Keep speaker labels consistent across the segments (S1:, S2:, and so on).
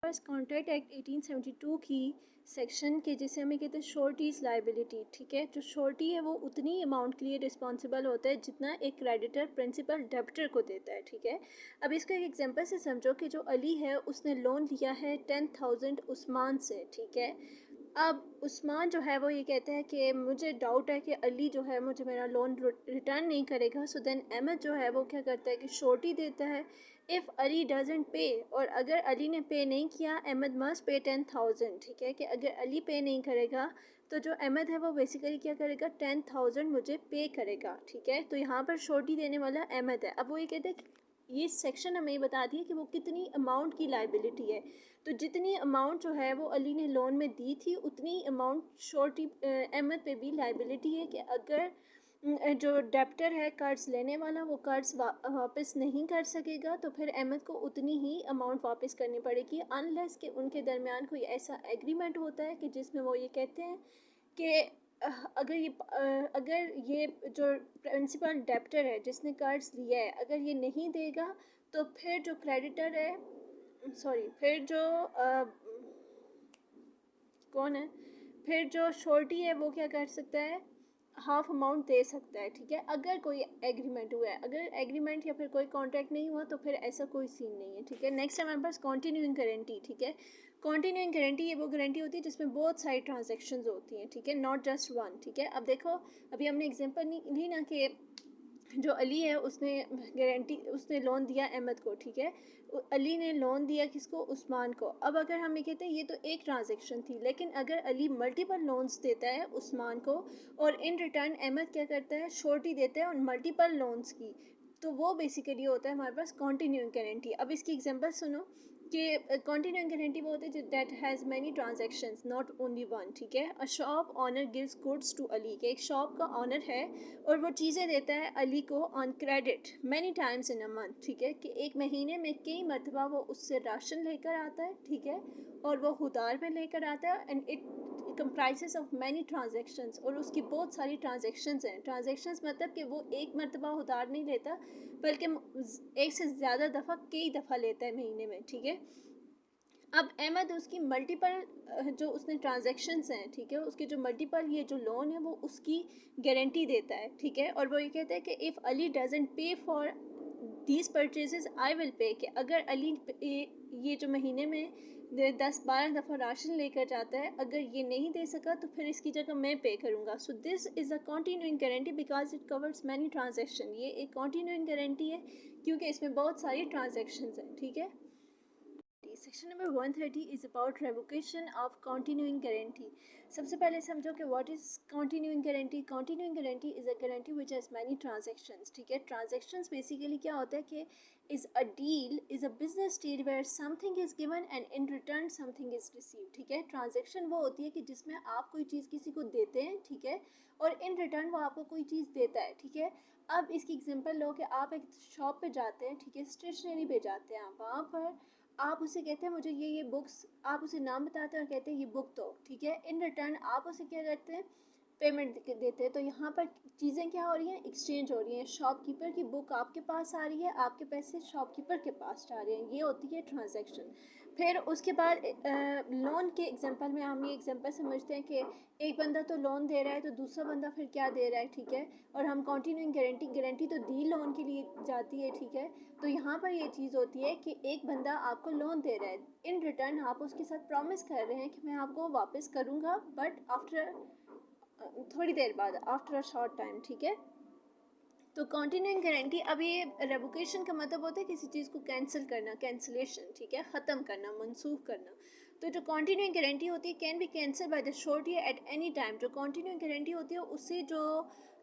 S1: पास contract act 1872 की section के जिसे हमें कहते हैं श्योरिटीज़ लाइबिलिटी, ठीक है। जो श्योरिटी है वो उतनी अमाउंट के लिए रिस्पॉन्सिबल होता है जितना एक क्रेडिटर प्रिंसिपल डेबिटर को देता है, ठीक है। अब इसको एक एग्जांपल से समझो कि जो अली है उसने लोन लिया है 10,000 उस्मान से, ठीक है। अब उस्मान जो है वो ये कहता है कि मुझे डाउट है कि अली जो है मुझे मेरा लोन रिटर्न नहीं करेगा। सो देन अहमद जो है वो क्या करता है कि श्योरिटी देता है इफ़ अली डजेंट पे, और अगर अली ने पे नहीं किया अहमद मस्ट पे 10,000, ठीक है। कि अगर अली पे नहीं करेगा तो जो अहमद है वो बेसिकली क्या करेगा 10,000 मुझे पे करेगा, ठीक है। तो यहाँ पर श्योरिटी देने वाला अहमद है। अब वो ये कहते हैं ये सेक्शन हमें बताती है कि वो कितनी अमाउंट की लाइबिलिटी है। तो जितनी अमाउंट जो है वो अली ने लोन में दी थी उतनी अमाउंट श्योरिटी अहमद पे भी लाइबिलिटी है कि अगर जो डेप्टर है कर्ज लेने वाला वो कर्ज वापस नहीं कर सकेगा तो फिर अहमद को उतनी ही अमाउंट वापस करनी पड़ेगी, अनलेस कि उनके दरमियान कोई ऐसा एग्रीमेंट होता है कि जिसमें वो ये कहते हैं कि अगर ये जो प्रिंसिपल डेप्टर है जिसने कर्ज लिया है अगर ये नहीं देगा तो फिर जो क्रेडिटर है, सॉरी, फिर जो कौन है, फिर जो श्योरिटी है वो क्या कर सकता है हाफ अमाउंट दे सकता है, ठीक है। अगर कोई एग्रीमेंट हुआ है, अगर एग्रीमेंट या फिर कोई कॉन्ट्रैक्ट नहीं हुआ तो फिर ऐसा कोई सीन नहीं है, ठीक है। नेक्स्ट है हमारे पास कॉन्टिन्यूइंग गारंटी, ठीक है। कॉन्टिन्यूइंग गारंटी ये वो गारंटी होती है जिसमें बहुत सारी ट्रांजेक्शन्स होती हैं, ठीक है, नॉट जस्ट वन, ठीक है। अब देखो अभी हमने एग्जांपल ली ना कि जो अली है उसने लोन दिया अहमद को, ठीक है। अली ने लोन दिया किसको, उस्मान को। अब अगर हम ये कहते हैं ये तो एक ट्रांजेक्शन थी, लेकिन अगर अली मल्टीपल लोन्स देता है उस्मान को और इन रिटर्न अहमद क्या करता है श्योरिटी देता है उन मल्टीपल लोन्स की, तो वो बेसिकली होता है हमारे पास कॉन्टिन्यूइंग गारंटी। अब इसकी एग्जांपल सुनो कि कॉन्टिन्यूइंग गारंटी वो होती है that has many transactions not only one, ठीक है। A shop owner gives goods to Ali, के एक शॉप का ऑनर है और वो चीज़ें देता है अली को on credit many times in a month, ठीक है। कि एक महीने में कई मरतबा वो उससे राशन लेकर आता है, ठीक है, और वो उधार में लेकर आता है and it comprises of many transactions, और उसकी बहुत सारी ट्रांजेक्शन्स हैं। ट्रांजेक्शन्स मतलब कि वो एक मरतबा उधार नहीं लेता बल्कि एक से ज़्यादा दफ़ा कई दफ़ा लेता है महीने में, ठीक है। अब अहमद उसकी मल्टीपल जो उसने ट्रांजेक्शन्स हैं, ठीक है, उसके जो मल्टीपल ये जो लोन है वो उसकी गारंटी देता है, ठीक है। और वो ये कहता है कि इफ़ अली डजेंट पे for these purchases I will pay, कि अगर अली ये जो महीने में 10-12 दफ़ा राशन लेकर जाता है अगर ये नहीं दे सका तो फिर इसकी जगह मैं पे करूँगा। So this is a continuing guarantee because it covers many transaction. ये एक कॉन्टिन्यूइंग गारंटी है क्योंकि इसमें बहुत सारी ट्रांजेक्शन्स हैं, ठीक है। Section number 130 is about revocation of continuing guarantee. सबसे पहले समझो कि what is continuing guarantee. Continuing guarantee is a guarantee which has many transactions, ठीक है। ट्रांजेक्शन्स बेसिकली क्या होता है कि is a deal, is a business deal where something is given and in return something is receive, ठीक है। Transaction वो होती है कि जिसमें आप कोई चीज़ किसी को देते हैं, ठीक है, और इन रिटर्न वो आपको कोई चीज़ देता है, ठीक है। अब इसकी एग्जांपल लो कि आप एक शॉप पे जाते हैं, ठीक है, स्टेशनरी पे जाते हैं आप, वहाँ पर आप उसे कहते हैं मुझे ये बुक्स, आप उसे नाम बताते हैं और कहते हैं ये बुक दो, ठीक है। इन रिटर्न आप उसे क्या करते हैं पेमेंट देते हैं। तो यहाँ पर चीज़ें क्या हो रही हैं, एक्सचेंज हो रही हैं। शॉपकीपर की बुक आपके पास आ रही है, आपके पैसे शॉपकीपर के पास जा रहे हैं, ये होती है ट्रांजैक्शन। फिर उसके बाद लोन के एग्जांपल में हम ये एग्जांपल समझते हैं कि एक बंदा तो लोन दे रहा है तो दूसरा बंदा फिर क्या दे रहा है, ठीक है। और हम कॉन्टिन्यूइंग गारंटी तो दी लोन के लिए जाती है, ठीक है। तो यहाँ पर ये चीज़ होती है कि एक बंदा आपको लोन दे रहा है, इन रिटर्न आप उसके साथ प्रॉमिस कर रहे हैं कि मैं आपको वापस करूँगा बट आफ्टर थोड़ी देर बाद, आफ्टर अ शॉर्ट टाइम, ठीक है। तो कॉन्टिन्यूइंग गारंटी, अब ये रेवोकेशन का मतलब होता है किसी चीज़ को कैंसिल करना, कैंसिलेशन, ठीक है, ख़त्म करना, मनसूख करना। तो जो कॉन्टिन्यूइंग गारंटी होती है can be cancel by the surety at any time. जो कॉन्टिन्यूइंग गारंटी होती है उससे जो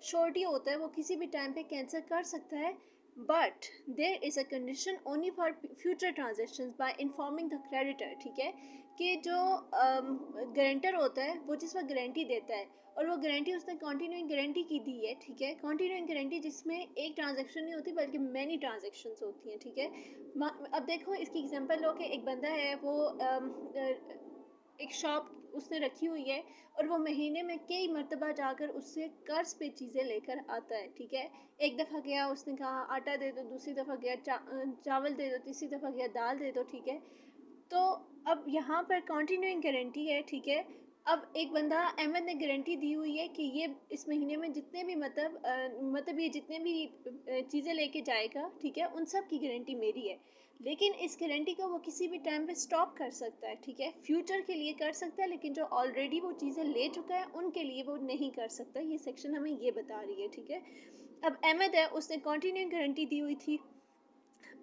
S1: श्योरिटी होता है वो किसी भी टाइम पे कैंसिल कर सकता है, but there is a condition only for future transaction by informing the creditor, ठीक है। कि जो गारंटर होता है वो जिस वक्त गारंटी देता है और वो गारंटी उसने कॉन्टिन्यूइंग गारंटी की दी है, ठीक है। कॉन्टिन्यूइंग गारंटी जिसमें एक ट्रांजैक्शन नहीं होती बल्कि मैनी ट्रांजैक्शंस होती हैं, ठीक है। अब देखो इसकी एग्जांपल लो कि एक बंदा है वो एक शॉप उसने रखी हुई है और वो महीने में कई मरतबा जाकर उससे कर्ज पे चीज़ें लेकर आता है, ठीक है। एक दफ़ा गया उसने कहा आटा दे दो, दूसरी दफ़ा गया चावल दे दो, तीसरी दफ़ा गया दाल दे दो, ठीक है। तो अब यहाँ पर कॉन्टिन्यूइंग गारंटी है, ठीक है। अब एक बंदा अहमद ने गारंटी दी हुई है कि ये इस महीने में जितने भी मतलब ये जितने भी चीज़ें लेके जाएगा, ठीक है, उन सब की गारंटी मेरी है। लेकिन इस गारंटी को वो किसी भी टाइम पे स्टॉप कर सकता है, ठीक है। फ्यूचर के लिए कर सकता है, लेकिन जो ऑलरेडी वो चीज़ें ले चुका है उनके लिए वो नहीं कर सकता। ये सेक्शन हमें ये बता रही है, ठीक है। अब अहमद है, उसने कंटिन्यू गारंटी दी हुई थी।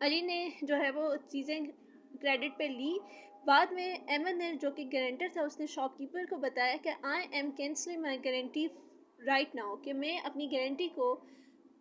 S1: अली ने जो है वो चीज़ें क्रेडिट पे ली। बाद में अहमद ने, जो कि गारंटर था, उसने शॉपकीपर को बताया कि I am cancelling my guarantee right now, कि मैं अपनी गारंटी को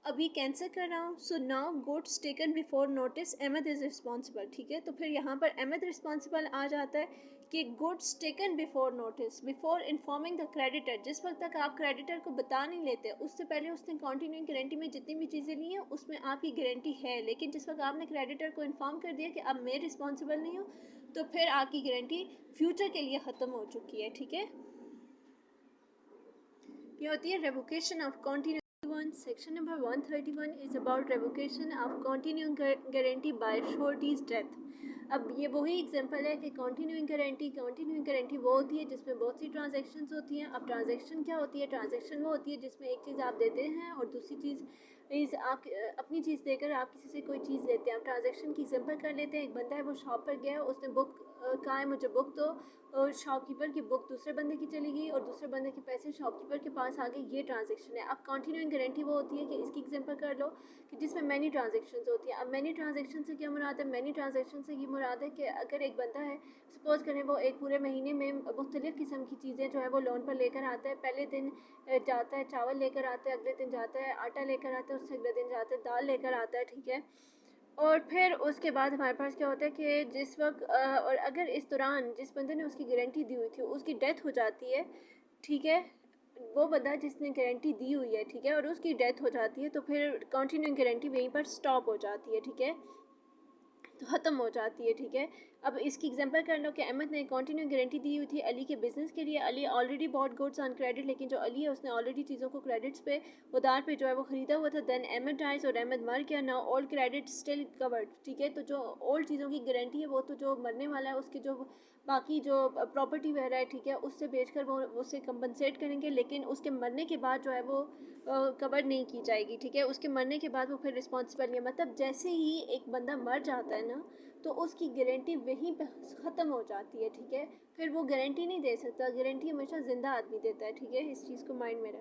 S1: अभी कैंसिल कर रहा हूँ। So now goods taken before notice Ahmed is responsible, ठीक है। तो फिर यहाँ पर अहमद रिस्पॉन्सिबल आ जाता है कि goods taken before notice before informing the creditor. जिस वक्त तक आप क्रेडिटर को बता नहीं लेते, उससे पहले उसने कॉन्टिन्यूइंग गारंटी में जितनी भी चीज़ें ली हैं उसमें आपकी गारंटी है। लेकिन जिस वक्त आपने क्रेडिटर को इन्फॉर्म कर दिया कि अब मैं रिस्पॉन्सिबल नहीं हूँ, तो फिर आपकी गारंटी फ्यूचर के लिए ख़त्म हो चुकी है, ठीक है। ये होती है revocation of continue. Section number 131 is about revocation of continuing guarantee by surety's death. अब ये वही एग्जांपल है कि कंटिन्यूइंग गारंटी वो होती है जिसमें बहुत सी ट्रांजैक्शंस होती हैं। अब ट्रांजैक्शन क्या होती है? ट्रांजैक्शन वो होती है जिसमें एक चीज़ आप देते हैं और दूसरी चीज़ आप अपनी चीज़ देकर आप किसी से कोई चीज़ लेते हैं। आप ट्रांजैक्शन की एग्जांपल कर लेते हैं। एक बंदा है, वो शॉप पर गया, उसने बुक कहा है मुझे बुक दो, और शॉपकीपर की बुक दूसरे बंदे की चली गई और दूसरे बंदे के पैसे शॉपकीपर के पास आ गए। ये ट्रांजैक्शन है। अब कंटिन्यूइंग गारंटी वो होती है कि इसकी एग्जांपल कर लो कि जिसमें मैनी ट्रांजैक्शंस होती हैं। अब मैनी ट्रांजैक्शन से क्या मुराद है? मैनी ट्रांजैक्शन से ये मुराद है कि अगर एक बंदा है, सपोज करें, वो एक पूरे महीने में मुख्तलिफ़ किस्म की चीज़ें जो है वो लोन पर लेकर आता है। पहले दिन जाता है चावल लेकर आता है, अगले दिन जाता है आटा लेकर आता है, उससे अगले दिन जाता है दाल लेकर आता है, ठीक है। और फिर उसके बाद हमारे पास क्या होता है कि जिस वक्त और अगर इस दौरान जिस बंदे ने उसकी गारंटी दी हुई थी उसकी डेथ हो जाती है, ठीक है, वो बंदा जिसने गारंटी दी हुई है, ठीक है, और उसकी डेथ हो जाती है, तो फिर कंटिन्यूइंग गारंटी वहीं पर स्टॉप हो जाती है, ठीक है, तो ख़त्म हो जाती है, ठीक है। अब इसकी एग्जांपल कर लो कि अहमद ने कंटिन्यू गारंटी दी हुई थी अली के बिज़नेस के लिए। Ali already bought goods on credit, लेकिन जो अली है उसने ऑलरेडी चीज़ों को क्रेडिट्स पे उधार पे जो है वो ख़रीदा हुआ था। देन अहमद डाइज और अहमद मर गया। Now old credit still covered, ठीक है। तो जो ओल्ड चीज़ों की गारंटी है वो तो जो मरने वाला है उसकी जो बाकी जो प्रॉपर्टी वगैरह है, ठीक है, उससे बेचकर वो उससे कंपनसेट करेंगे, लेकिन उसके मरने के बाद जो है वो कवर नहीं की जाएगी, ठीक है। उसके मरने के बाद वो फिर रिस्पॉन्सिबल नहीं है। मतलब जैसे ही एक बंदा मर जाता है ना, तो उसकी गारंटी वहीं पे ख़त्म हो जाती है, ठीक है। फिर वो गारंटी नहीं दे सकता। गारंटी हमेशा ज़िंदा आदमी देता है, ठीक है। इस चीज़ को माइंड में रखें।